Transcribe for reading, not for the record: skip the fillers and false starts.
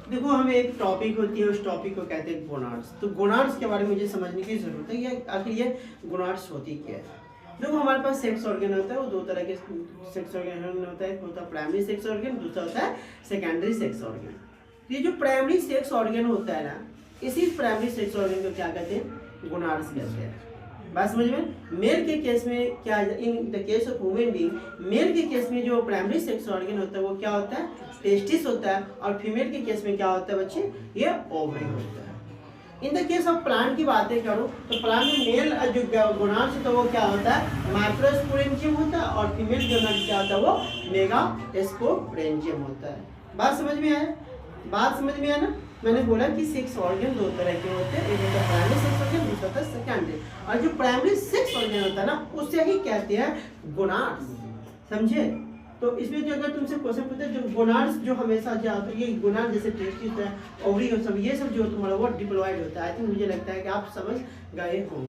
देखो, हमें एक टॉपिक होती है, उस टॉपिक को कहते हैं गोनाड्स। तो गोनाड्स के बारे में मुझे समझने की जरूरत है कि आखिर ये गोनाड्स होती क्या है। देखो, हमारे पास सेक्स ऑर्गन होता है, वो दो तरह के सेक्स ऑर्गन होता है। एक होता है प्राइमरी सेक्स ऑर्गन, दूसरा होता है सेकेंडरी सेक्स ऑर्गन। ये जो प्राइमरी सेक्स ऑर्गन होता है ना, इसी प्राइमरी सेक्स ऑर्गन को क्या कहते हैं? गोनाड्स कहते हैं। बात समझ में? मेल के केस में क्या, in the case of women being, male के केस में जो प्राइमरी सेक्स ऑर्गन होता है वो क्या होता है? टेस्टिस होता है। और फीमेल के केस में क्या होता है बच्चे? ये ओवरी होता है। इन द केस ऑफ प्लांट की बातें करूं तो प्लांट में मेल जो गोनाड्स होता है वो क्या होता है? माइक्रोस्पोरेंजियम होता है। और फीमेल गोनाड क्या होता है? वो मेगास्पोरेंजियम होता है। बात समझ में आया? बात समझ में आया ना? मैंने बोला कि सेक्स ऑर्गन दो तरह के होते हैं, एक होता है प्राइमरी सेक्स ऑर्गन, दूसरा होता है सेकेंडरी। और जो प्राइमरी सेक्स ऑर्गन होता है ना, उसे ही कहते हैं गोनाड्स। समझे? तो इसमें जो अगर तुमसे क्वेश्चन पूछते हैं, जो गोनाड्स जो हमेशा जो आता है, ये गोनाड जैसे टेस्टिस है, ओवरी और सब, ये सब जो तुम्हारा वो डिप्लॉयड होता है। आई थिंक मुझे लगता है कि आप समझ गए हो।